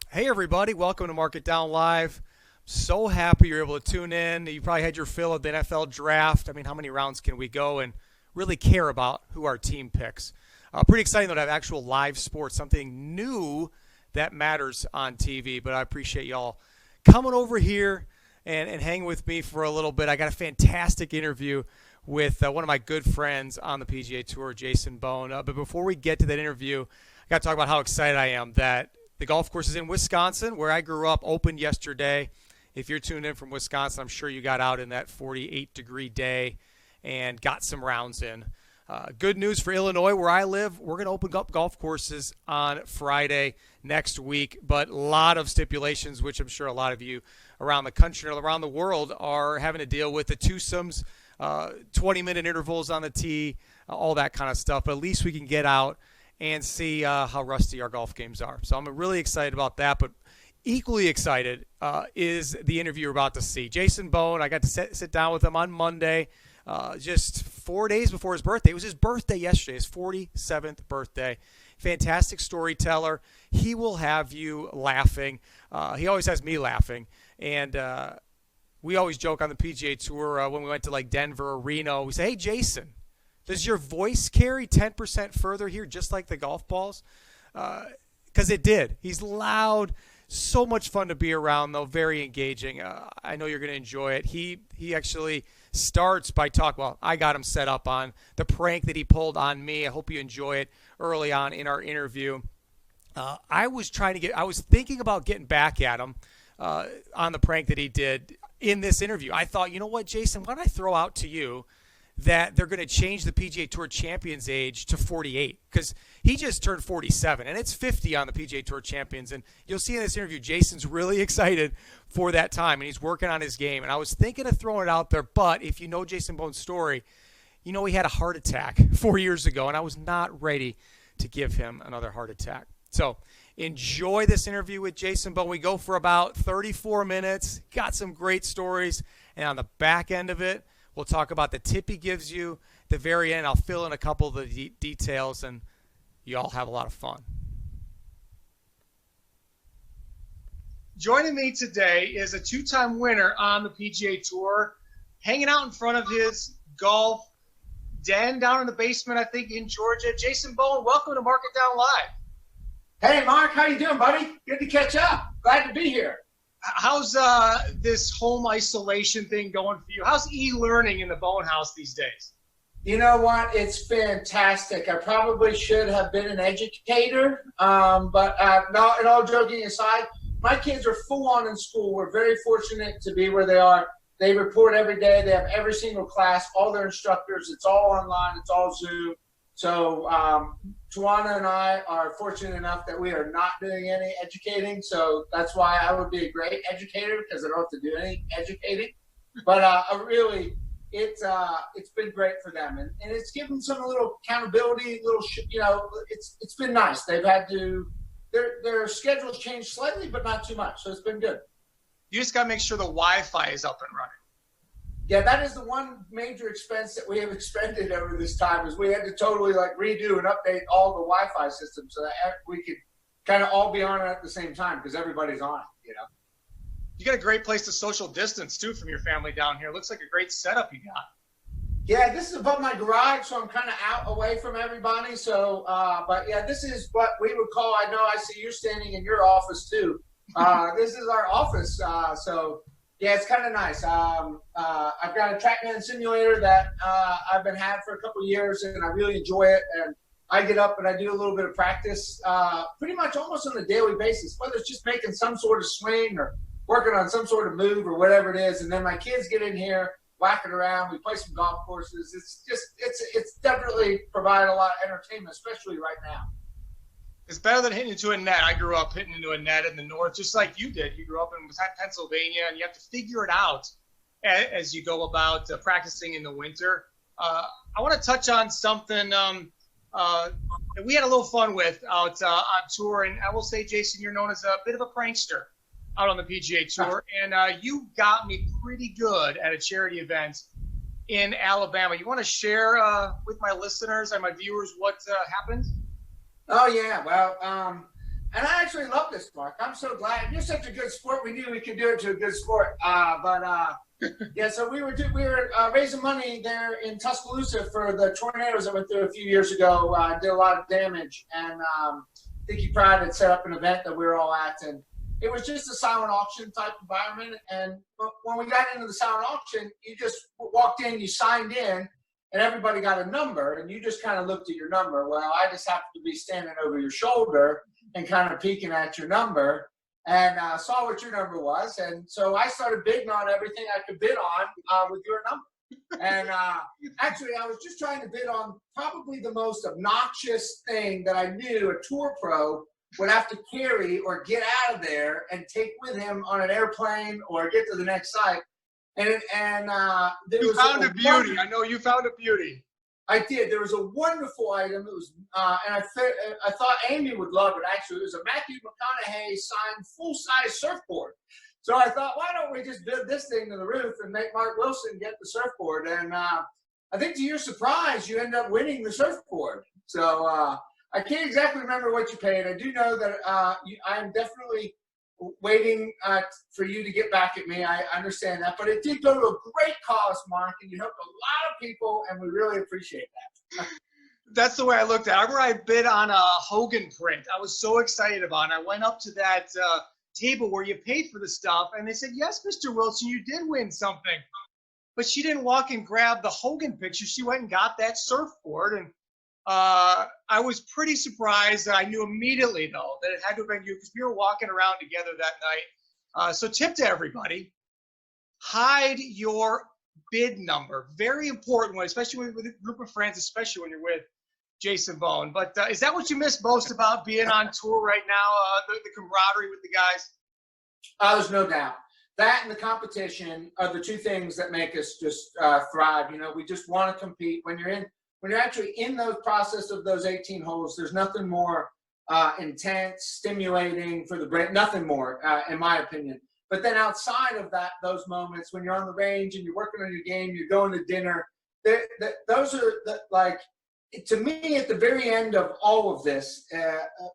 Hey, everybody. Welcome to Market Down Live. So happy you're able to tune in. You probably had your fill of the NFL draft. I mean, how many rounds can we go and really care about who our team picks? Pretty exciting, though, to have actual live sports, something new that matters on TV. But I appreciate y'all coming over here and hanging with me for a little bit. I got a fantastic interview with one of my good friends on the PGA Tour, Jason Bohn. But before we get to that interview, I got to talk about how excited I am that the golf course is in Wisconsin, where I grew up, opened yesterday. If you're tuned in from Wisconsin, I'm sure you got out in that 48-degree day and got some rounds in. Good news for Illinois, where I live. We're going to open up golf courses on Friday next week, but a lot of stipulations, which I'm sure a lot of you around the country and around the world are having to deal with. The twosomes, 20-minute intervals on the tee, all that kind of stuff. But at least we can get out and see how rusty our golf games are. So I'm really excited about that, but equally excited is the interview you're about to see. Jason Bohn, I got to sit down with him on Monday, just 4 days before his birthday. It was his birthday yesterday, his 47th birthday. Fantastic storyteller. He will have you laughing. He always has me laughing. And we always joke on the PGA Tour when we went to like Denver or Reno. We say, hey, Jason, does your voice carry 10% further here, just like the golf balls? Because it did. He's loud. So much fun to be around, though. Very engaging. I know you're going to enjoy it. He actually starts by talking. Well, I got him set up on the prank that he pulled on me. I hope you enjoy it early on in our interview. I was thinking about getting back at him on the prank that he did in this interview. I thought, you know what, Jason, why don't I throw out to you that they're going to change the PGA Tour Champions age to 48, because he just turned 47, and it's 50 on the PGA Tour Champions. And you'll see in this interview, Jason's really excited for that time, and he's working on his game. And I was thinking of throwing it out there, but if you know Jason Bohn's story, you know he had a heart attack 4 years ago, and I was not ready to give him another heart attack. So enjoy this interview with Jason Bohn. We go for about 34 minutes, got some great stories, and on the back end of it, we'll talk about the tip he gives you. At the very end, I'll fill in a couple of the details, and you all have a lot of fun. Joining me today is a two-time winner on the PGA Tour, hanging out in front of his golf den down in the basement, I think, in Georgia. Jason Bohn, welcome to Market Down Live. Hey, Mark, how you doing, buddy? Good to catch up. Glad to be here. How's this home isolation thing going for you? How's e-learning in the Bohn house these days? You know what? It's fantastic. I probably should have been an educator, but no, and all joking aside, my kids are full on in school. We're very fortunate to be where they are. They report every day. They have every single class, all their instructors. It's all online. It's all Zoom. So Tawana and I are fortunate enough that we are not doing any educating. So that's why I would be a great educator, because I don't have to do any educating. But it's been great for them, and it's given some a little accountability, it's been nice. They've had to their schedules changed slightly, but not too much. So it's been good. You just got to make sure the Wi-Fi is up and running. Yeah, that is the one major expense that we have expended over this time, is we had to totally redo and update all the Wi-Fi systems so that we could kind of all be on it at the same time, because everybody's on it, You got a great place to social distance, too, from your family down here. Looks like a great setup you got. Yeah, this is above my garage, so I'm kind of out away from everybody. So, but yeah, this is what we would call, I know I see you're standing in your office, too. This is our office, so... Yeah, it's kind of nice. I've got a TrackMan simulator that I've been having for a couple of years, and I really enjoy it. And I get up and I do a little bit of practice pretty much almost on a daily basis, whether it's just making some sort of swing or working on some sort of move or whatever it is. And then my kids get in here, whacking around. We play some golf courses. It's definitely provided a lot of entertainment, especially right now. It's better than hitting into a net. I grew up hitting into a net in the north, just like you did. You grew up in Pennsylvania, and you have to figure it out as you go about practicing in the winter. I want to touch on something that we had a little fun with out on tour. And I will say, Jason, you're known as a bit of a prankster out on the PGA Tour. And you got me pretty good at a charity event in Alabama. You want to share with my listeners and my viewers what happened? Oh, yeah. Well, And I actually love this, Mark. I'm so glad. You're such a good sport. We knew we could do it to a good sport. Yeah, so we were raising money there in Tuscaloosa for the tornadoes that went through a few years ago. Did a lot of damage, and I think you probably had set up an event that we were all at, and it was just a silent auction type environment. And when we got into the silent auction, you just walked in, you signed in, and everybody got a number, and you just kind of looked at your number. Well, I just happened to be standing over your shoulder and kind of peeking at your number, and saw what your number was. And so I started bidding on everything I could bid on with your number. And actually, I was just trying to bid on probably the most obnoxious thing that I knew a tour pro would have to carry or get out of there and take with him on an airplane or get to the next site. And there you was found a beauty. I know you found a beauty. I did. There was a wonderful item. It was, and I thought Amy would love it. Actually, it was a Matthew McConaughey signed full-size surfboard. So I thought, why don't we just build this thing to the roof and make Mark Wilson get the surfboard? And I think to your surprise, you end up winning the surfboard. So I can't exactly remember what you paid. I do know that I am definitely waiting for you to get back at me. I understand that, but it did go to a great cause, Mark, and you helped a lot of people, and we really appreciate that. That's the way I looked at it. I remember I bid on a Hogan print. I was so excited about it. I went up to that table where you paid for the stuff, and they said, yes, Mr. Wilson, you did win something. But she didn't walk and grab the Hogan picture. She went and got that surfboard, and I was pretty surprised that I knew immediately, though, that it had to have been you because we were walking around together that night. So tip to everybody, hide your bid number. Very important one, especially with a group of friends, especially when you're with Jason Bohn. But is that what you miss most about being on tour right now, the camaraderie with the guys? There's no doubt. That and the competition are the two things that make us just thrive. You know, we just want to compete. When you're actually in the process of those 18 holes, there's nothing more intense, stimulating for the brain, nothing more, in my opinion. But then outside of that, those moments when you're on the range and you're working on your game, you're going to dinner, those are like, to me, at the very end of all of this,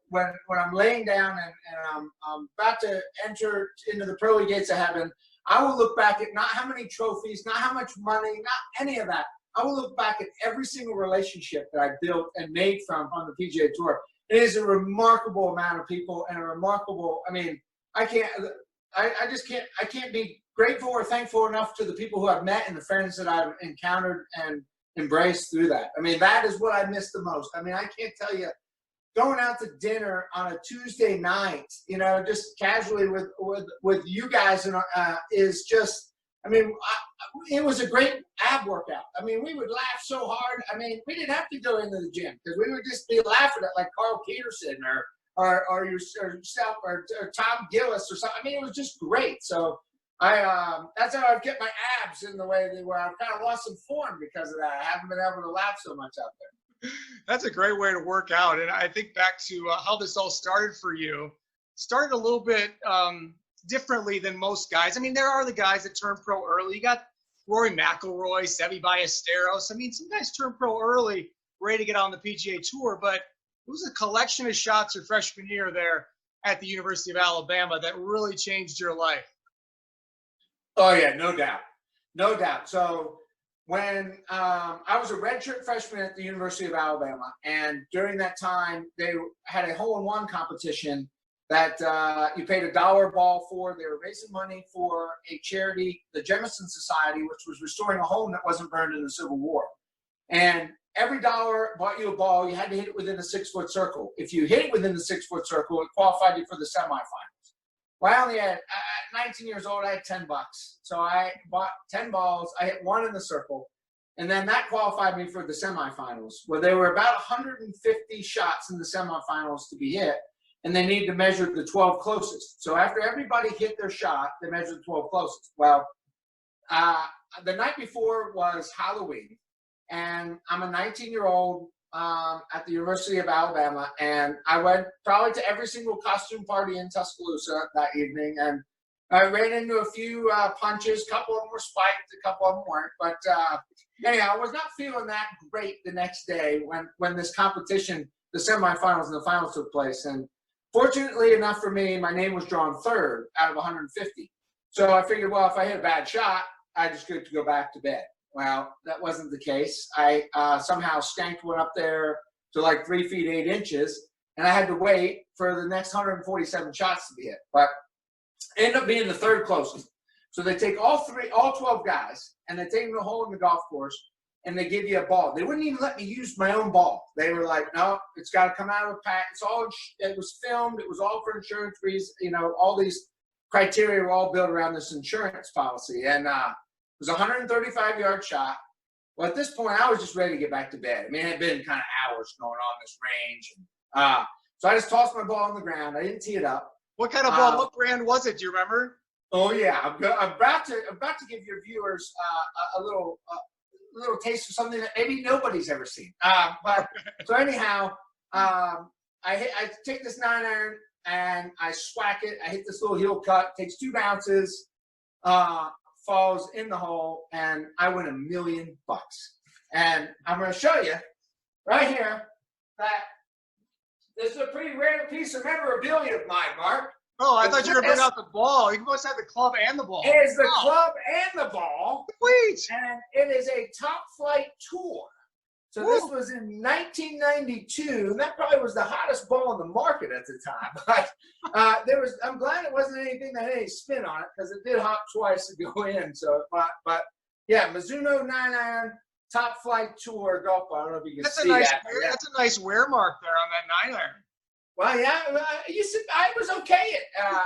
when I'm laying down and I'm about to enter into the pearly gates of heaven, I will look back at not how many trophies, not how much money, not any of that. I will look back at every single relationship that I built and made on the PGA Tour. It is a remarkable amount of people and a remarkable, I mean, I can't be grateful or thankful enough to the people who I've met and the friends that I've encountered and embraced through that. I mean, that is what I miss the most. I mean, I can't tell you, going out to dinner on a Tuesday night, you know, just casually with you guys is just, I mean, it was a great ab workout. I mean, we would laugh so hard. I mean, we didn't have to go into the gym because we would just be laughing at like Carl Peterson or yourself or Tom Gillis or something. I mean, it was just great. So that's how I've kept my abs in the way they were. I've kind of lost some form because of that. I haven't been able to laugh so much out there. That's a great way to work out. And I think back to how this all started for you. Started a little bit differently than most guys. I mean, there are the guys that turn pro early. You got Rory McIlroy, Seve Ballesteros. I mean, some guys turn pro early, ready to get on the PGA Tour, but it was a collection of shots your freshman year there at the University of Alabama that really changed your life. Oh, yeah, no doubt. No doubt. So when I was a redshirt freshman at the University of Alabama, and during that time, they had a hole-in-one competition that you paid $1 ball for. They were raising money for a charity, the Jemison Society, which was restoring a home that wasn't burned in the Civil War. And every $1 bought you a ball. You had to hit it within a 6-foot circle. If you hit it within the 6-foot circle, it qualified you for the semifinals. Well, I only had, at 19 years old, I had $10. So I bought 10 balls. I hit one in the circle. And then that qualified me for the semifinals, where there were about 150 shots in the semifinals to be hit. And they needed to measure the 12 closest. So after everybody hit their shot, they measured the 12 closest. Well, the night before was Halloween. And I'm a 19-year-old at the University of Alabama. And I went probably to every single costume party in Tuscaloosa that evening. And I ran into a few punches. A couple of them were spiked. A couple of them weren't. But anyhow, I was not feeling that great the next day when this competition, the semifinals and the finals took place. And Fortunately enough for me, my name was drawn third out of 150. So I figured, well, if I hit a bad shot, I just get to go back to bed. Well, that wasn't the case. I somehow skanked one up there to like 3 feet 8 inches, and I had to wait for the next 147 shots to be hit. But ended up being the third closest. So they take all 12 guys, and they take them to a hole in the golf course, and they give you a ball. They wouldn't even let me use my own ball. They were like, no, it's got to come out of a pack. It was filmed. It was all for insurance reasons. You know, all these criteria were all built around this insurance policy. And it was a 135-yard shot. Well, at this point, I was just ready to get back to bed. I mean, it had been kind of hours going on this range. And, so I just tossed my ball on the ground. I didn't tee it up. What kind of ball? What brand was it? Do you remember? Oh yeah, I'm about to give your viewers a little taste of something that maybe nobody's ever seen. But so anyhow, I take this 9-iron and I swack it. I hit this little heel cut. Takes 2 bounces, falls in the hole, and I win $1 million. And I'm going to show you right here that this is a pretty rare piece of memorabilia of mine, Mark. Oh, I thought you were going to bring out the ball. You must have the club and the ball. It is the club and the ball. Sweet. And it is a Top Flight Tour. So this was in 1992, and that probably was the hottest ball in the market at the time. But I'm glad it wasn't anything that had any spin on it, because it did hop twice to go in. So, but yeah, Mizuno 9-iron Top Flight Tour golf ball. I don't know if you can see that. That's a nice wear mark there on that 9-iron. Well, yeah, I was okay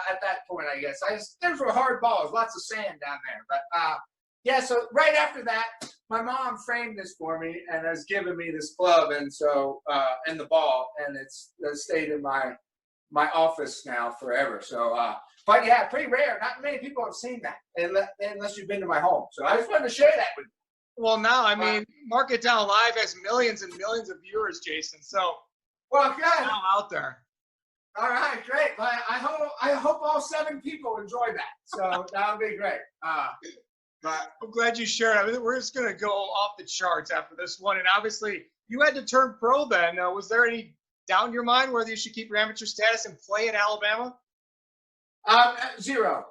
at that point, I guess. Those were hard balls, lots of sand down there. But, yeah, so right after that, my mom framed this for me and has given me this club and the ball, and it's stayed in my office now forever. So, but, yeah, pretty rare. Not many people have seen that unless you've been to my home. So I just wanted to share that with you. Well, now, I mean, Mark It Down Live has millions and millions of viewers, Jason. So, well, good. Now out there. All right, great. Well, I hope all 7 people enjoy that. So that would be great. But I'm glad you shared. I mean, we're just going to go off the charts after this one. And obviously, you had to turn pro then. Was there any doubt in your mind whether you should keep your amateur status and play in Alabama? Zero,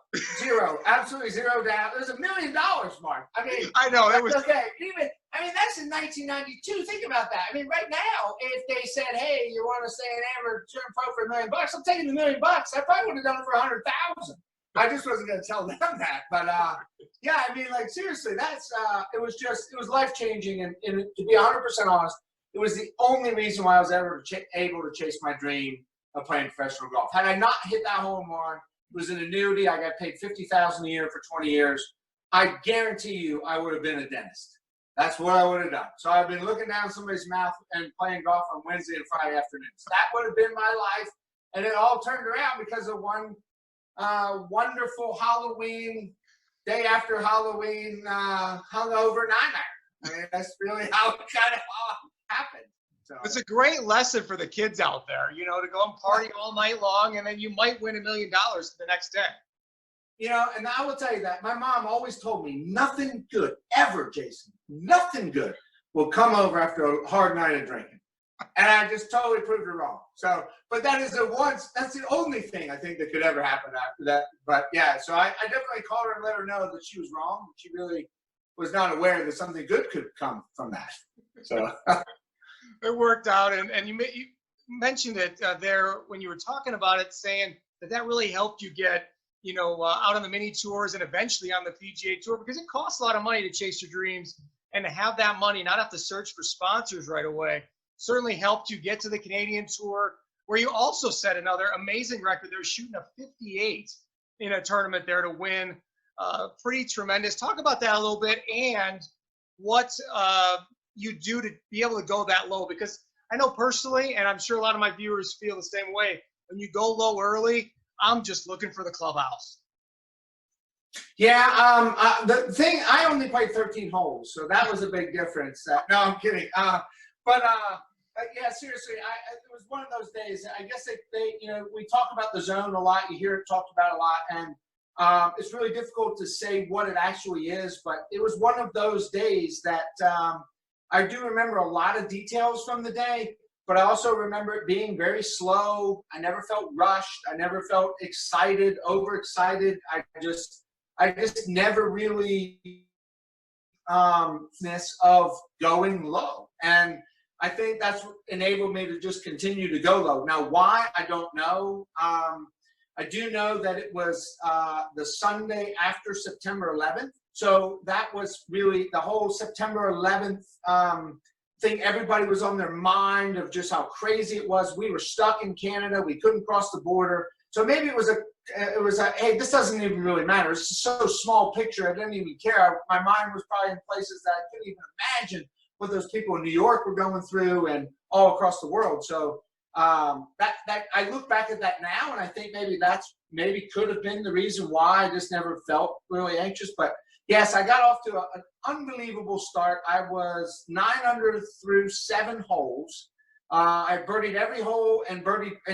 absolutely zero doubt. There's $1 million, Mark. I mean, I know that was okay. That's in 1992. Think about that. I mean, right now, if they said, "Hey, you want to say an amateur turn pro for $1 million?" I'm taking the $1 million. I probably would have done it for 100,000. I just wasn't going to tell them that. But yeah, I mean, like seriously, that's it was life changing, and to be 100% honest, it was the only reason why I was ever able to chase my dream of playing professional golf. Had I not hit that hole in one, it was an annuity. I got paid $50,000 a year for 20 years. I guarantee you, I would have been a dentist. That's what I would have done. So I've been looking down somebody's mouth and playing golf on Wednesday and Friday afternoons. That would have been my life, and it all turned around because of one wonderful Halloween, day after Halloween, hungover 9-iron. I mean, that's really how it kind of happened. So. It's a great lesson for the kids out there, to go and party all night long, and then you might win $1 million the next day. And I will tell you that my mom always told me nothing good ever, Jason, nothing good will come over after a hard night of drinking. And I just totally proved her wrong. So, but that's the only thing I think that could ever happen after that. But yeah, so I definitely called her and let her know that she was wrong. She really was not aware that something good could come from that. So it worked out. And you mentioned it there when you were talking about it, saying that really helped you get, out on the mini tours and eventually on the PGA Tour, because it costs a lot of money to chase your dreams, and to have that money, not have to search for sponsors right away, certainly helped you get to the Canadian Tour, where you also set another amazing record. They're shooting a 58 in a tournament there to win. Pretty tremendous. Talk about that a little bit and what you do to be able to go that low, because I know personally, and I'm sure a lot of my viewers feel the same way, when you go low early, I'm just looking for the clubhouse. Yeah, the thing, I only played 13 holes, so that was a big difference. No, I'm kidding. But yeah, seriously, it was one of those days. I guess they we talk about the zone a lot. You hear it talked about a lot, and it's really difficult to say what it actually is. But it was one of those days that I do remember a lot of details from the day. but I also remember it being very slow. I never felt rushed. I never felt excited, overexcited. I just never really of going low. And I think that's what enabled me to just continue to go low. Now, why? I don't know. I do know that it was the Sunday after September 11th. So that was really the whole September 11th thing. Everybody was on their mind of just how crazy it was. We were stuck in Canada. We couldn't cross the border. So maybe it was a, hey, this doesn't even really matter. It's just so small picture. I didn't even care. My mind was probably in places that I couldn't even imagine what those people in New York were going through and all across the world. So that I look back at that now, and I think maybe could have been the reason why I just never felt really anxious. But yes, I got off to an unbelievable start. I was 9 under through 7 holes. I birdied every hole and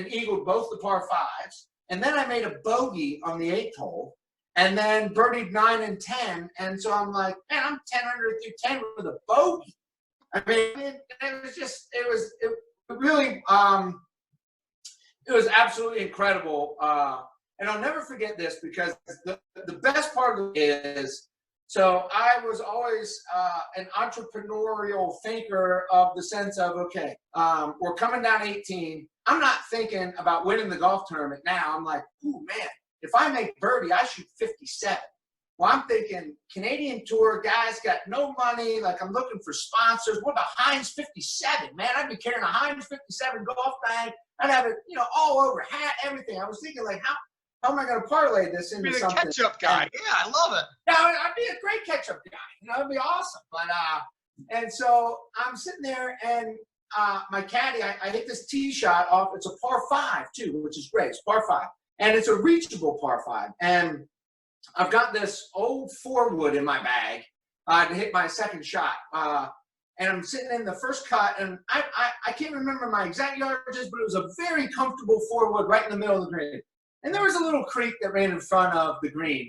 eagled both the par 5s. And then I made a bogey on the 8th hole, and then birdied 9 and 10. And so I'm like, man, I'm 10 under through 10 with a bogey. I mean, it really, it was absolutely incredible. And I'll never forget this, because the best part of it is, so I was always an entrepreneurial thinker of the sense of, okay, we're coming down 18. I'm not thinking about winning the golf tournament now. I'm like, ooh, man, if I make birdie, I shoot 57. Well, I'm thinking Canadian Tour, guys got no money. Like, I'm looking for sponsors. What about Heinz 57, man? I'd be carrying a Heinz 57 golf bag. I'd have it, all over, hat, everything. I was thinking, like, how am I going to parlay this into something? Be a catch-up guy. Yeah, I love it. Yeah, I'd be a great catch-up guy. It'd be awesome. But and so I'm sitting there, and my caddy, I hit this tee shot off. It's a par 5 too, which is great. It's par 5, and it's a reachable par 5. And I've got this old 4-wood in my bag to hit my second shot. And I'm sitting in the first cut, and I can't remember my exact yardages, but it was a very comfortable 4-wood right in the middle of the green. And there was a little creek that ran in front of the green.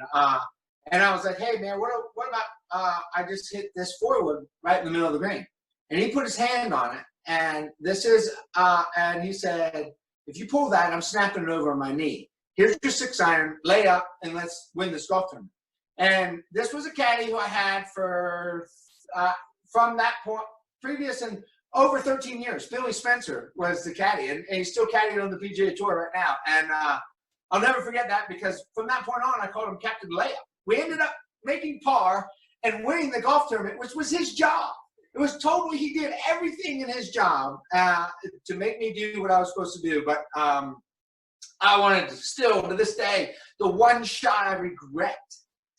And I was like, hey, man, what about I just hit this 4-wood right in the middle of the green? And he put his hand on it. And this is, and he said, if you pull that, I'm snapping it over on my knee. Here's your 6-iron, lay up, and let's win this golf tournament. And this was a caddy who I had for, from that point, previous and over 13 years. Billy Spencer was the caddy, and he's still caddying on the PGA Tour right now. And I'll never forget that, because from that point on, I called him Captain Layup. We ended up making par and winning the golf tournament, which was his job. It was totally, he did everything in his job to make me do what I was supposed to do. But I wanted to still, to this day, the one shot I regret,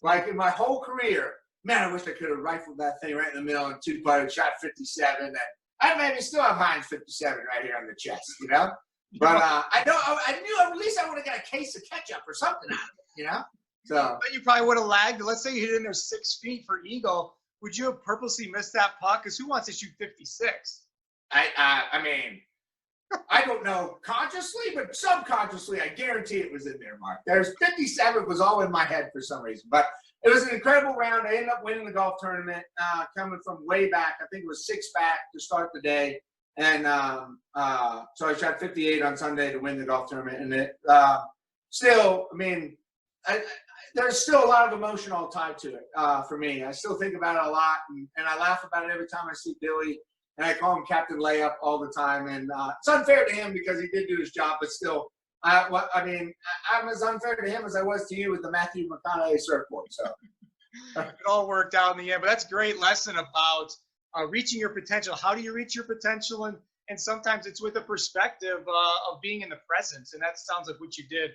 like in my whole career, man, I wish I could have rifled that thing right in the middle and 2-putted, shot 57. And I'd maybe still have Heinz 57 right here on the chest, But I knew at least I would have got a case of ketchup or something out of it, So. But you probably would have lagged. Let's say you hit in there 6 feet for eagle. Would you have purposely missed that puck? Because who wants to shoot 56? I mean, I don't know consciously, but subconsciously, I guarantee it was in there, Mark. There's 57 was all in my head for some reason. But it was an incredible round. I ended up winning the golf tournament, coming from way back. I think it was 6 back to start the day. And so I shot 58 on Sunday to win the golf tournament. And it still, I mean, there's still a lot of emotion all tied to it for me. I still think about it a lot, and I laugh about it every time I see Billy. And I call him Captain Layup all the time. And it's unfair to him because he did do his job, but still, I'm as unfair to him as I was to you with the Matthew McConaughey surfboard. So it all worked out in the end. But that's a great lesson about reaching your potential. How do you reach your potential? And sometimes it's with a perspective of being in the present. And that sounds like what you did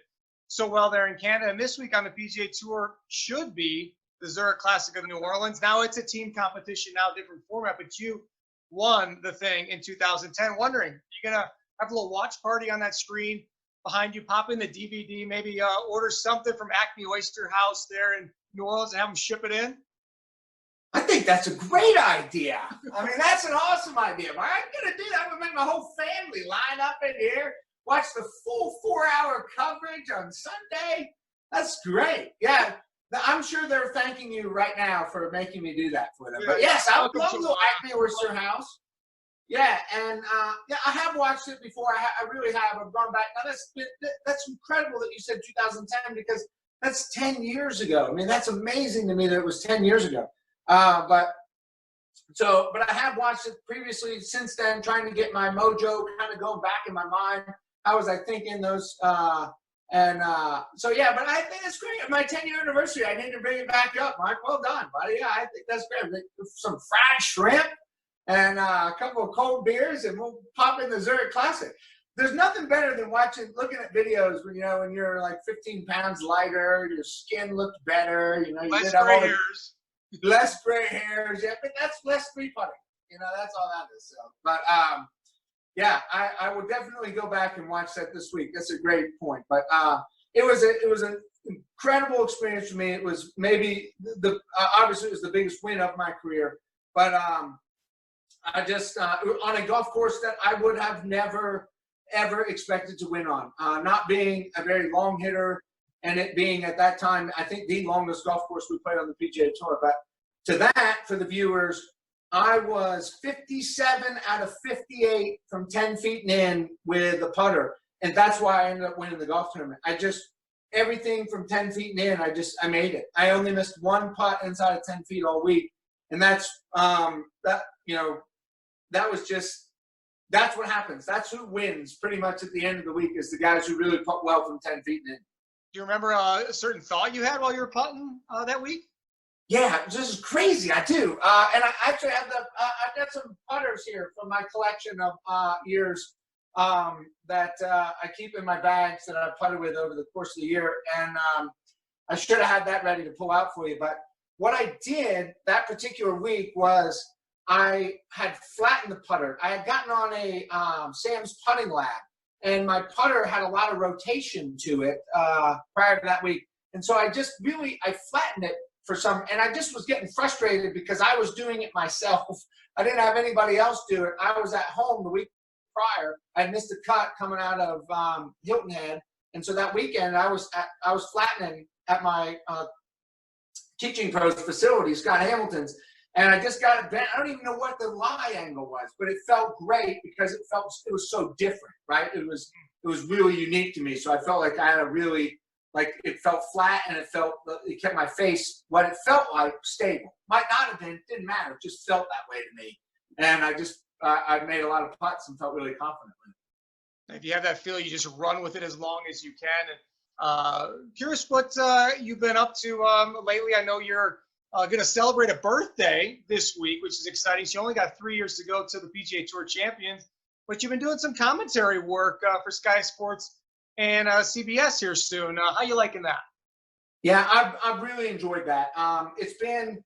so well there in Canada. And this week on the PGA Tour should be the Zurich Classic of New Orleans. Now it's a team competition, now different format, but you won the thing in 2010. Wondering, you're going to have a little watch party on that screen behind you, pop in the DVD, maybe order something from Acme Oyster House there in New Orleans and have them ship it in? I think that's a great idea. I mean, that's an awesome idea. I'm going to do that. I'm going to make my whole family line up in here, watch the full 4-hour coverage on Sunday. That's great. Yeah. I'm sure they're thanking you right now for making me do that for them. But yes, I would love to go Acme Oyster House. Yeah, and yeah, I have watched it before. I really have. I've gone back. Now that's incredible that you said 2010 because that's 10 years ago. I mean, that's amazing to me that it was 10 years ago. But I have watched it previously since then, trying to get my mojo kind of going back in my mind. How was I thinking those? So yeah, but I think it's great. My 10-year anniversary, I need to bring it back up, Mark. Well done, buddy. Yeah, I think that's great. Some fried shrimp and a couple of cold beers, and we'll pop in the Zurich Classic. There's nothing better than looking at videos when you're like 15 pounds lighter, your skin looked better, you less gray hairs. Less gray hairs, yeah, but that's less free putting. That's all that is. So, but yeah, I will definitely go back and watch that this week. That's a great point. But it was an incredible experience for me. It was maybe obviously it was the biggest win of my career. But I just on a golf course that I would have never ever expected to win on. Not being a very long hitter, and it being at that time, I think the longest golf course we played on the PGA Tour. But to that, for the viewers, I was 57 out of 58 from 10 feet and in with the putter. And that's why I ended up winning the golf tournament. Everything from 10 feet and in, I made it. I only missed one putt inside of 10 feet all week. And that's what happens. That's who wins pretty much at the end of the week, is the guys who really putt well from 10 feet and in. Do you remember a certain thought you had while you were putting that week? Yeah, this is crazy. I do. And I actually have I've got some putters here from my collection of years that I keep in my bags that I've putted with over the course of the year. And I should have had that ready to pull out for you. But what I did that particular week was I had flattened the putter. I had gotten on a Sam's putting lab, and my putter had a lot of rotation to it prior to that week. And so I flattened it for and I just was getting frustrated because I was doing it myself. I didn't have anybody else do it. I was at home the week prior. I missed a cut coming out of Hilton Head. And so that weekend I was flattening at my teaching pros facility, Scott Hamilton's. And I just got it bent. I don't even know what the lie angle was, but it felt great because it was so different, right? It was really unique to me. So I felt like I had it felt flat, and it kept my face, what it felt like, stable. Might not have been, didn't matter. It just felt that way to me. And I made a lot of putts and felt really confident with it. If you have that feel, you just run with it as long as you can. And curious what you've been up to lately. I know you're going to celebrate a birthday this week, which is exciting. So you only got 3 years to go to the PGA Tour Champions, but you've been doing some commentary work for Sky Sports and CBS here soon. How you liking that? Yeah, I've really enjoyed that. It's been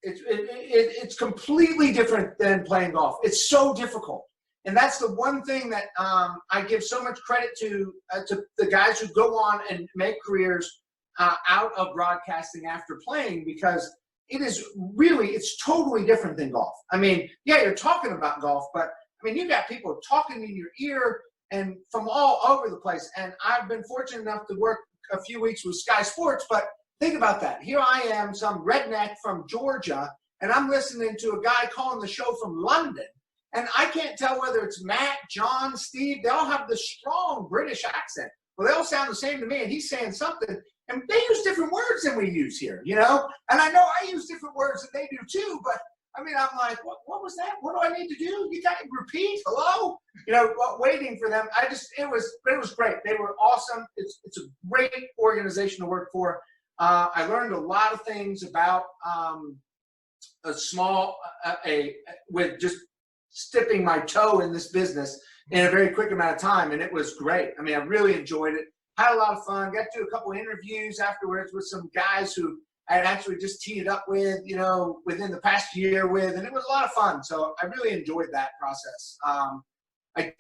it's completely different than playing golf. It's so difficult, and that's the one thing that I give so much credit to the guys who go on and make careers out of broadcasting after playing, because it's totally different than golf. I mean, yeah, you're talking about golf, but I mean, you got people talking in your ear and from all over the place. And I've been fortunate enough to work a few weeks with Sky Sports, but think about that. Here I am, some redneck from Georgia, and I'm listening to a guy calling the show from London. And I can't tell whether it's Matt, John, Steve. They all have this strong British accent. Well, they all sound the same to me, and he's saying something. And they use different words than we use here, And I know I use different words than they do too, but I mean, I'm like, what was that? What do I need to do? You got to repeat? Hello? Waiting for them. It was great. They were awesome. It's a great organization to work for. I learned a lot of things about with just dipping my toe in this business in a very quick amount of time, and it was great. I mean, I really enjoyed it. Had a lot of fun. Got to do a couple of interviews afterwards with some guys who I had actually just teed it up with, within the past year with, and it was a lot of fun. So I really enjoyed that process. I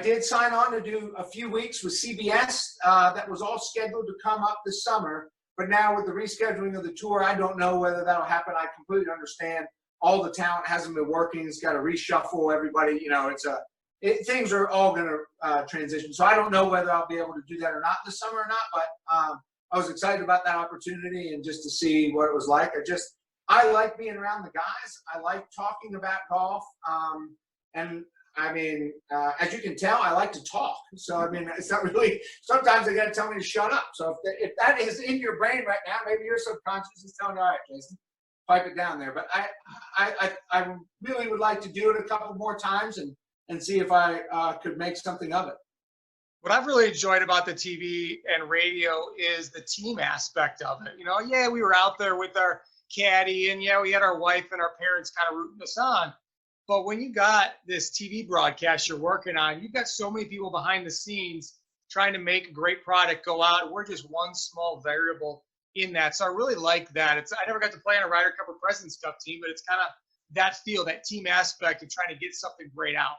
did sign on to do a few weeks with CBS. That was all scheduled to come up this summer. But now with the rescheduling of the tour, I don't know whether that'll happen. I completely understand. All the talent hasn't been working. It's got to reshuffle everybody. Things are all going to transition. So I don't know whether I'll be able to do that or not this summer or not. But I was excited about that opportunity and just to see what it was like. I like being around the guys. I like talking about golf. And I mean, as you can tell, I like to talk. So, I mean, it's not really, sometimes they got to tell me to shut up. So if that is in your brain right now, maybe your subconscious is telling you, all right, Jason, pipe it down there. But I really would like to do it a couple more times and see if I could make something of it. What I've really enjoyed about the TV and radio is the team aspect of it. You know, yeah, we were out there with our caddy, and yeah, we had our wife and our parents kind of rooting us on. But when you got this TV broadcast you're working on, you've got so many people behind the scenes trying to make a great product go out. We're just one small variable in that. So I really like that. I never got to play on a Ryder Cup or President's Cup team, but it's kind of that feel, that team aspect of trying to get something great out.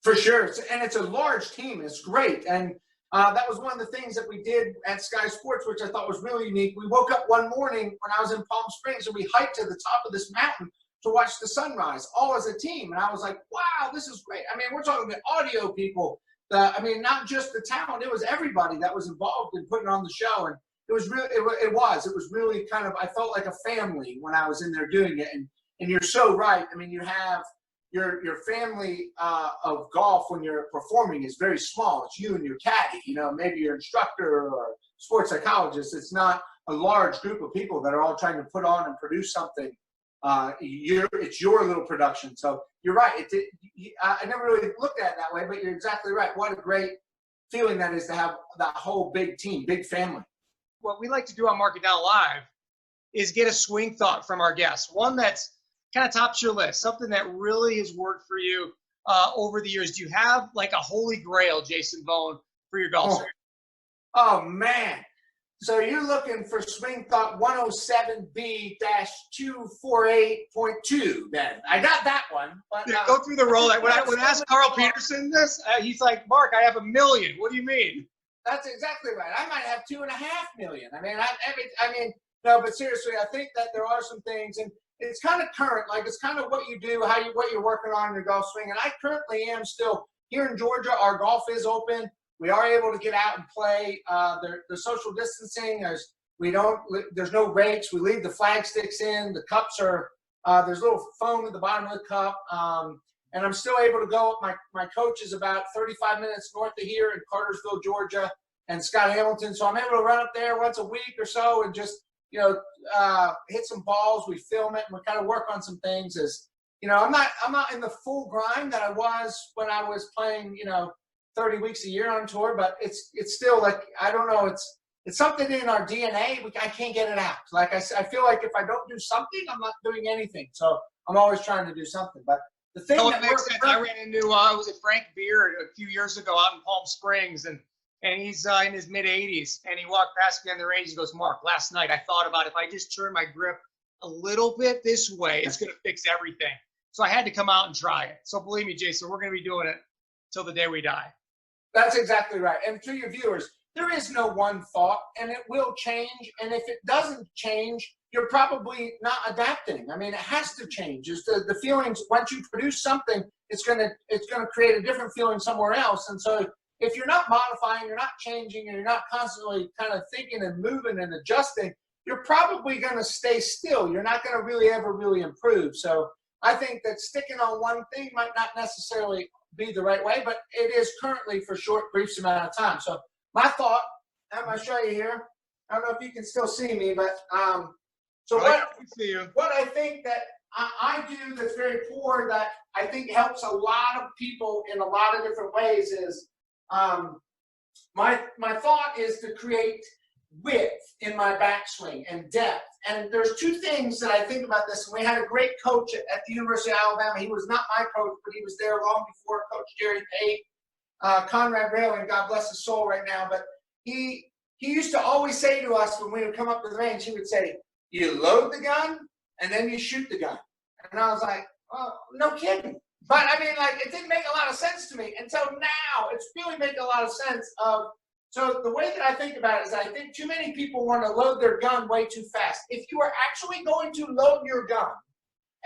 For sure. And it's a large team. It's great. And that was one of the things that we did at Sky Sports, which I thought was really unique. We woke up one morning when I was in Palm Springs and we hiked to the top of this mountain to watch the sunrise, all as a team. And I was like, wow, this is great. I mean, we're talking about audio people. I mean, not just the talent. It was everybody that was involved in putting on the show. And it was really, it was really kind of, I felt like a family when I was in there doing it. And you're so right. I mean, you have your family of golf when you're performing is very small. It's you and your caddy, you know, maybe your instructor or sports psychologist. It's not a large group of people that are all trying to put on and produce something. It's your little production. So you're right. I never really looked at it that way, but you're exactly right. What a great feeling that is to have that whole big team, big family. What we like to do on Mark It Down Live is get a swing thought from our guests, one that's kind of tops your list, something that really has worked for you over the years. Do you have like a holy grail, Jason Bohn, for your golf swing? Oh, man. So you're looking for Swing Thought 107B-248.2 then. I got that one. But, yeah, go through the roll. When I asked Carl Peterson this, he's like, Mark, I have 1 million. What do you mean? That's exactly right. I might have 2.5 million. I mean, no, but seriously, I think that there are some things, and it's kind of current. Like, it's kind of what you do, what you're working on in your golf swing. And I currently am still here in Georgia. Our golf is open. We are able to get out and play. The social distancing, there's no rakes. We leave the flag sticks in. The cups are, there's a little foam at the bottom of the cup. And I'm still able to go. My coach is about 35 minutes north of here in Cartersville, Georgia, and Scott Hamilton. So I'm able to run up there once a week or so and just, you know, hit some balls. We film it and we kind of work on some things. As you know, I'm not in the full grind that I was when I was playing, you know, 30 weeks a year on tour, but it's still like, I don't know, it's something in our DNA. I can't get it out. Like I feel like if I don't do something, I'm not doing anything. So I'm always trying to do something. But the thing that makes sense. I ran into was it Frank Beard a few years ago out in Palm Springs, and he's in his mid 80s, and he walked past me on the range. He goes, Mark, last night I thought about if I just turn my grip a little bit this way, it's going to fix everything. So I had to come out and try it. So believe me, Jason, we're going to be doing it till the day we die. That's exactly right. And to your viewers, there is no one thought, and it will change. And if it doesn't change, you're probably not adapting. I mean, it has to change. Just the feelings, once you produce something, it's gonna create a different feeling somewhere else. And so if you're not modifying, you're not changing, and you're not constantly kind of thinking and moving and adjusting, you're probably going to stay still. You're not going to really ever really improve. So I think that sticking on one thing might not necessarily be the right way, but it is currently for short, brief amount of time. So my thought, I'm going to show you here. I don't know if you can still see me, but what I think that I do that's very poor that I think helps a lot of people in a lot of different ways is my thought is to create width in my backswing and depth. And there's two things that I think about this. And we had a great coach at the University of Alabama. He was not my coach, but he was there long before Coach Jerry Pate, Conrad Railing, God bless his soul right now. But he used to always say to us when we would come up to the range, he would say, you load the gun and then you shoot the gun. And I was like, oh, no kidding. But I mean, like, it didn't make a lot of sense to me until now. It's really making a lot of sense of. So the way that I think about it is I think too many people want to load their gun way too fast. If you are actually going to load your gun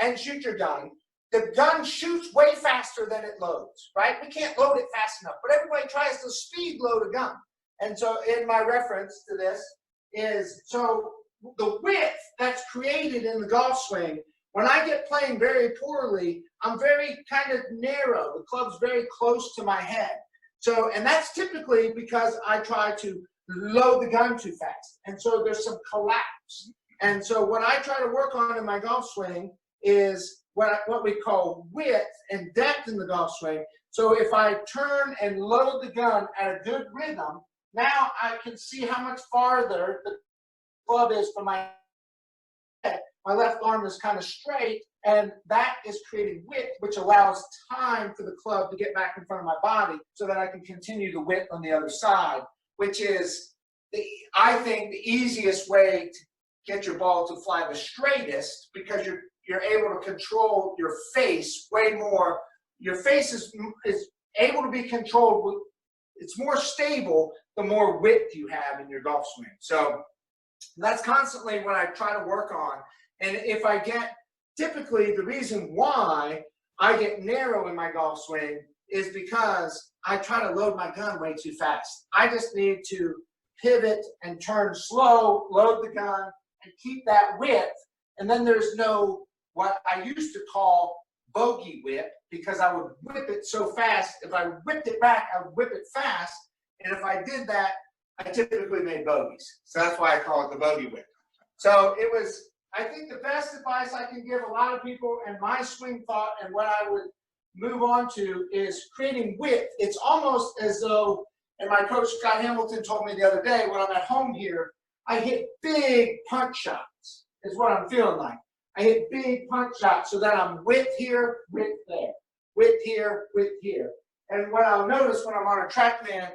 and shoot your gun, the gun shoots way faster than it loads, right? We can't load it fast enough, but everybody tries to speed load a gun. And so in my reference to this is, so the width that's created in the golf swing, when I get playing very poorly, I'm very kind of narrow. The club's very close to my head. So, and that's typically because I try to load the gun too fast. And so there's some collapse. And so what I try to work on in my golf swing is what we call width and depth in the golf swing. So if I turn and load the gun at a good rhythm, now I can see how much farther the club is from my head. My left arm is kind of straight, and that is creating width, which allows time for the club to get back in front of my body so that I can continue the width on the other side, which is, I think, the easiest way to get your ball to fly the straightest, because you're able to control your face way more. Your face is able to be controlled. It's more stable the more width you have in your golf swing. So that's constantly what I try to work on. And if I get, typically the reason why I get narrow in my golf swing is because I try to load my gun way too fast. I just need to pivot and turn slow, load the gun, and keep that width. And then there's no, what I used to call bogey whip, because I would whip it so fast. If I whipped it back, I would whip it fast. And if I did that, I typically made bogeys. So that's why I call it the bogey whip. So it was, I think the best advice I can give a lot of people, and my swing thought and what I would move on to, is creating width. It's almost as though, and my coach Scott Hamilton told me the other day, when I'm at home here, I hit big punch shots, is what I'm feeling like. I hit big punch shots so that I'm width here, width there, width here, width here. And what I'll notice when I'm on a TrackMan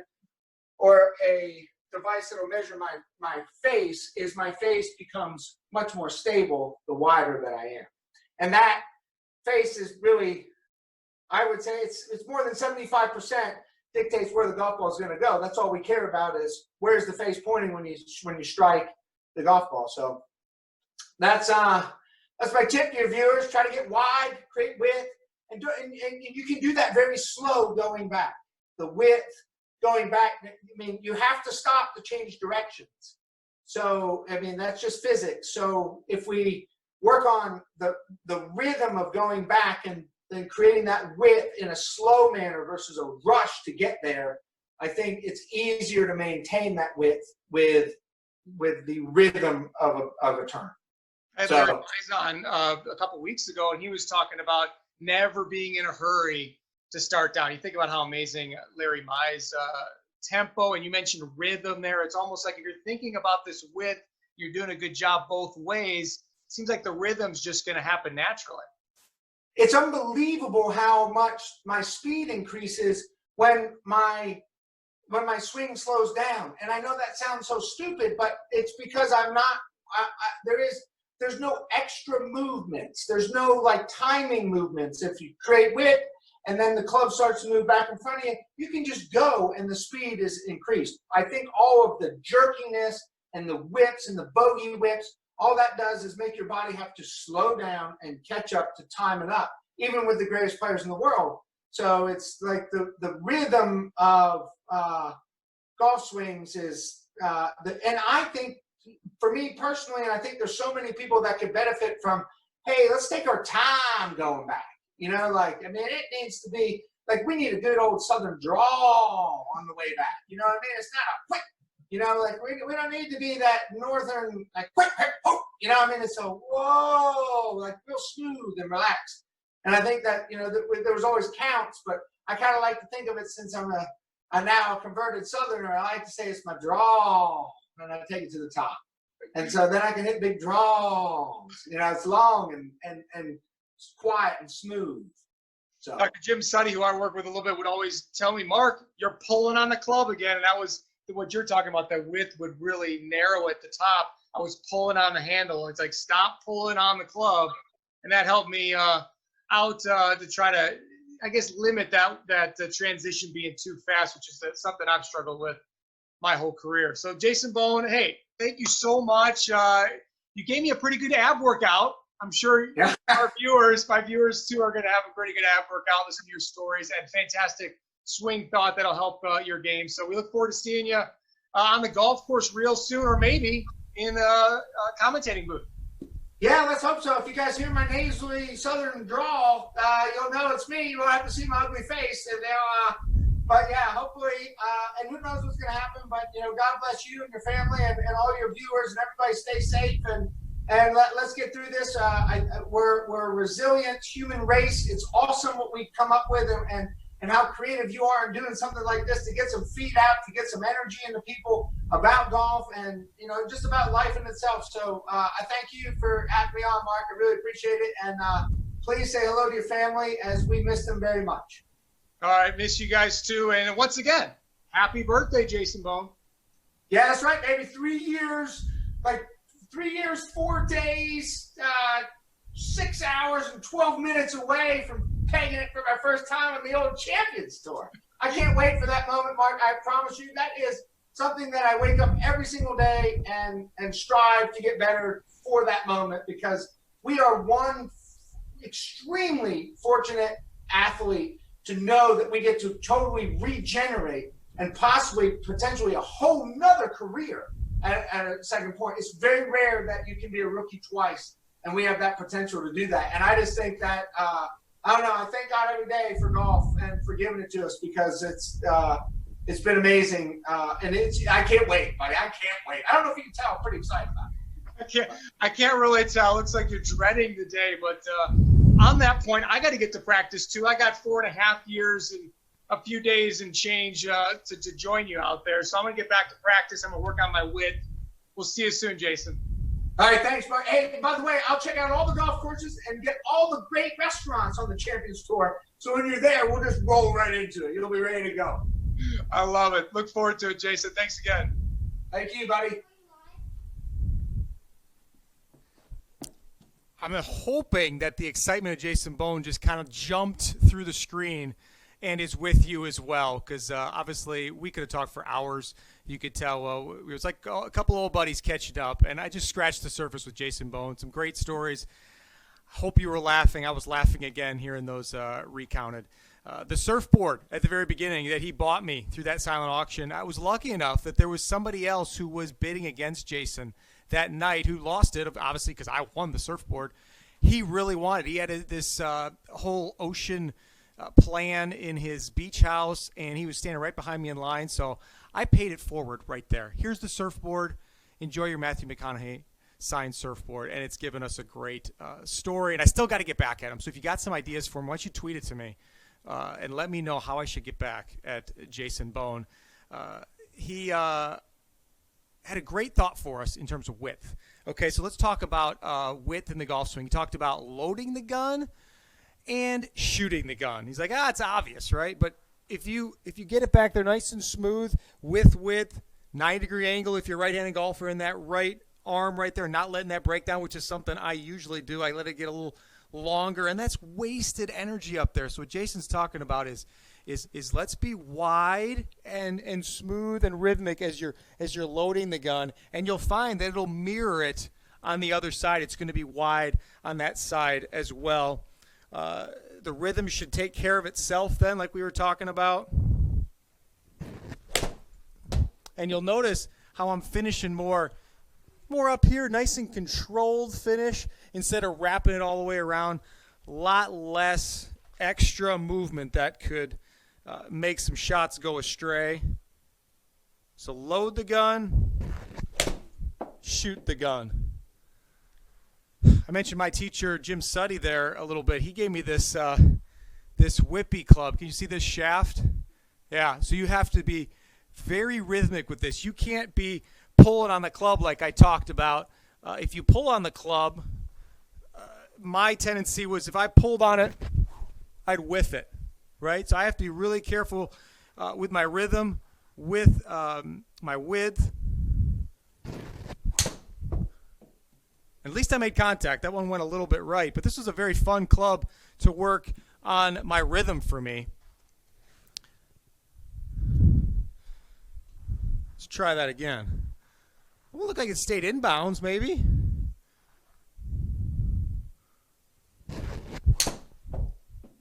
or a device that will measure my face is my face becomes much more stable the wider that I am. And that face is really, I would say it's more than 75% dictates where the golf ball is going to go. That's all we care about, is where's the face pointing when you strike the golf ball. So that's my tip to your viewers. Try to get wide, create width, and you can do that very slow going back. The width going back, I mean, you have to stop to change directions. So, I mean, that's just physics. So if we work on the rhythm of going back and then creating that width in a slow manner versus a rush to get there, I think it's easier to maintain that width with the rhythm of a turn. I had Larry Mize on a couple weeks ago, and he was talking about never being in a hurry to start down. You think about how amazing Larry Mize tempo, and you mentioned rhythm there. It's almost like if you're thinking about this width, you're doing a good job both ways. It seems like the rhythm's just going to happen naturally. It's unbelievable how much my speed increases when my swing slows down. And I know that sounds so stupid, but it's because I'm not. There's no extra movements. There's no like timing movements. If you create width and then the club starts to move back in front of you, you can just go and the speed is increased. I think all of the jerkiness and the whips and the bogey whips, all that does is make your body have to slow down and catch up to time it up, even with the greatest players in the world. So it's like the rhythm of golf swings is, and I think, for me personally, and I think there's so many people that could benefit from, hey, let's take our time going back. You know, like, I mean, it needs to be, like, we need a good old Southern drawl on the way back. You know what I mean? It's not a quick, you know, like, we don't need to be that Northern, like, quick, oh, you know what I mean? It's a, whoa, like, real smooth and relaxed. And I think that, you know, there was always counts, but I kind of like to think of it, since I'm now a converted Southerner, I like to say it's my drawl. And I take it to the top, and so then I can hit big draws. You know, it's long and quiet and smooth. So Dr. Jim Suddy, who I work with a little bit, would always tell me, Mark, you're pulling on the club again, and that was what you're talking about. That width would really narrow at the top. I was pulling on the handle. It's like, stop pulling on the club, and that helped me out to try to, I guess, limit that transition being too fast, which is something I've struggled with my whole career. So Jason Bohn, hey, thank you so much. You gave me a pretty good ab workout. I'm sure my viewers too, are going to have a pretty good ab workout, listen to your stories, and fantastic swing thought that'll help your game. So we look forward to seeing you on the golf course real soon, or maybe in a commentating booth. Yeah, let's hope so. If you guys hear my nasally southern drawl, you'll know it's me. You won't have to see my ugly face. And but yeah, hopefully, and who knows what's going to happen. But, God bless you and your family and all your viewers, and everybody stay safe. And let's get through this. We're a resilient human race. It's awesome what we come up with and how creative you are in doing something like this to get some feed out, to get some energy into people about golf and, just about life in itself. So I thank you for having me on, Mark. I really appreciate it. And please say hello to your family as we miss them very much. All right. Miss you guys too. And once again, happy birthday, Jason Bohn. Yeah, that's right, baby. 3 years, 4 days, 6 hours and 12 minutes away from pegging it for my first time on the old Champions Tour. I can't wait for that moment, Mark. I promise you that is something that I wake up every single day and strive to get better for that moment, because we are one extremely fortunate athlete to know that we get to totally regenerate and possibly potentially a whole nother career at a second point. It's very rare that you can be a rookie twice, and we have that potential to do that. And I just think that I don't know. I thank God every day for golf and for giving it to us, because it's been amazing. And I can't wait, buddy. I can't wait. I don't know if you can tell. I'm pretty excited about it. I can't really tell. It looks like you're dreading the day, but on that point, I got to get to practice too. I got 4.5 years and a few days and change to join you out there. So I'm going to get back to practice. I'm going to work on my width. We'll see you soon, Jason. All right, thanks, Mark. Hey, by the way, I'll check out all the golf courses and get all the great restaurants on the Champions Tour. So when you're there, we'll just roll right into it. You'll be ready to go. I love it. Look forward to it, Jason. Thanks again. Thank you, buddy. I'm hoping that the excitement of Jason Bohn just kind of jumped through the screen and is with you as well, because obviously we could have talked for hours. You could tell it was like a couple old buddies catching up, and I just scratched the surface with Jason Bohn. Some great stories. Hope you were laughing. I was laughing again hearing those recounted. The surfboard at the very beginning that he bought me through that silent auction, I was lucky enough that there was somebody else who was bidding against Jason that night who lost it, obviously, because I won the surfboard. He really wanted it. He had this whole ocean plan in his beach house, and he was standing right behind me in line, so I paid it forward right there. Here's the surfboard. Enjoy your Matthew McConaughey signed surfboard, and it's given us a great story, and I still got to get back at him. So if you got some ideas for him, why don't you tweet it to me and let me know how I should get back at Jason Bohn. He had a great thought for us in terms of width. Okay, so let's talk about width in the golf swing. He talked about loading the gun and shooting the gun. He's like, it's obvious, right? But if you get it back there nice and smooth with width, 90-degree angle if you're a right-handed golfer in that right arm right there, not letting that break down, which is something I usually do. I let it get a little longer, and that's wasted energy up there. So what Jason's talking about is let's be wide and smooth and rhythmic as you're loading the gun, and you'll find that it'll mirror it on the other side. It's going to be wide on that side as well. The rhythm should take care of itself then, like we were talking about. And you'll notice how I'm finishing more up here, nice and controlled finish instead of wrapping it all the way around. A lot less extra movement that could make some shots go astray. So load the gun, shoot the gun. I mentioned my teacher, Jim Suddy, there a little bit. He gave me this whippy club. Can you see this shaft? Yeah, so you have to be very rhythmic with this. You can't be pulling on the club like I talked about. If you pull on the club, my tendency was if I pulled on it, I'd whiff it, right? So I have to be really careful with my rhythm, with my width. At least I made contact. That one went a little bit right. But this was a very fun club to work on my rhythm for me. Let's try that again. It will look like it stayed inbounds, maybe.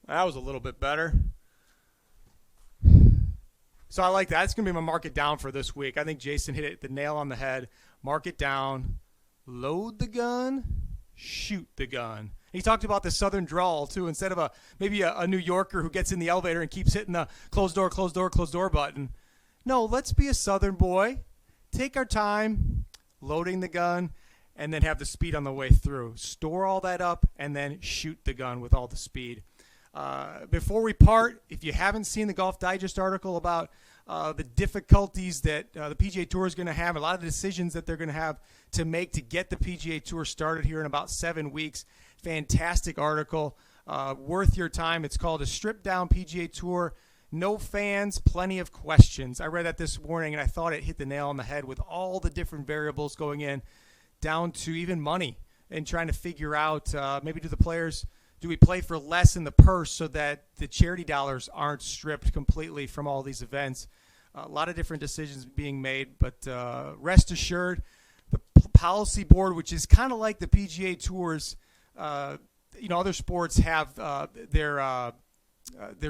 That was a little bit better. So I like that. It's going to be my mark it down for this week. I think Jason hit the nail on the head. Mark it down, load the gun, shoot the gun. He talked about the Southern drawl, too, instead of maybe a New Yorker who gets in the elevator and keeps hitting the closed door, closed door, closed door button. No, let's be a Southern boy. Take our time, loading the gun, and then have the speed on the way through. Store all that up, and then shoot the gun with all the speed. Before we part, if you haven't seen the Golf Digest article about the difficulties that the PGA Tour is going to have, a lot of decisions that they're going to have to make to get the PGA Tour started here in about 7 weeks, fantastic article, worth your time. It's called A Stripped Down PGA Tour. No fans, plenty of questions. I read that this morning, and I thought it hit the nail on the head with all the different variables going in, down to even money, and trying to figure out maybe do we play for less in the purse so that the charity dollars aren't stripped completely from all these events. A lot of different decisions being made, but rest assured, the policy board, which is kind of like the PGA Tour's, other sports have their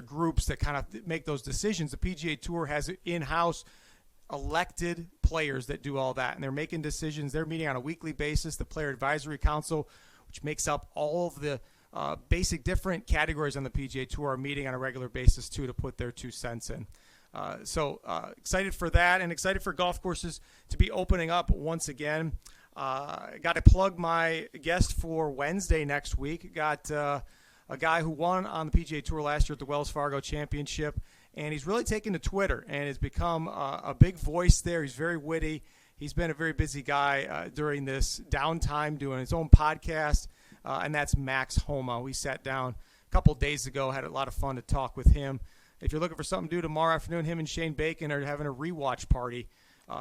groups that kind of make those decisions. The PGA Tour has in-house elected players that do all that, and they're making decisions. They're meeting on a weekly basis. The Player Advisory Council, which makes up all of the basic different categories on the PGA Tour, are meeting on a regular basis, too, to put their 2 cents in. So excited for that, and excited for golf courses to be opening up once again. Got to plug my guest for Wednesday next week. Got a guy who won on the PGA Tour last year at the Wells Fargo Championship, and he's really taken to Twitter and has become a big voice there. He's very witty. He's been a very busy guy during this downtime doing his own podcast, and that's Max Homa. We sat down a couple days ago, had a lot of fun to talk with him. If you're looking for something to do tomorrow afternoon, him and Shane Bacon are having a rewatch party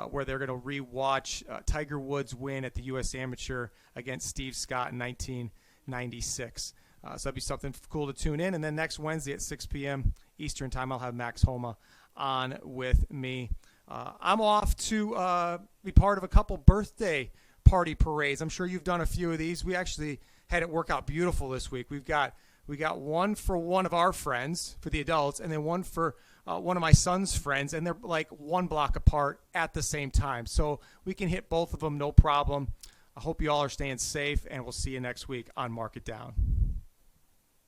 where they're going to rewatch Tiger Woods' win at the U.S. Amateur against Steve Scott in 1996. So that'd be something cool to tune in. And then next Wednesday at 6 p.m. Eastern Time, I'll have Max Homa on with me. I'm off to be part of a couple birthday party parades. I'm sure you've done a few of these. We actually had it work out beautiful this week. We got one for one of our friends, for the adults, and then one for one of my son's friends, and they're like one block apart at the same time. So we can hit both of them, no problem. I hope you all are staying safe, and we'll see you next week on Mark It Down.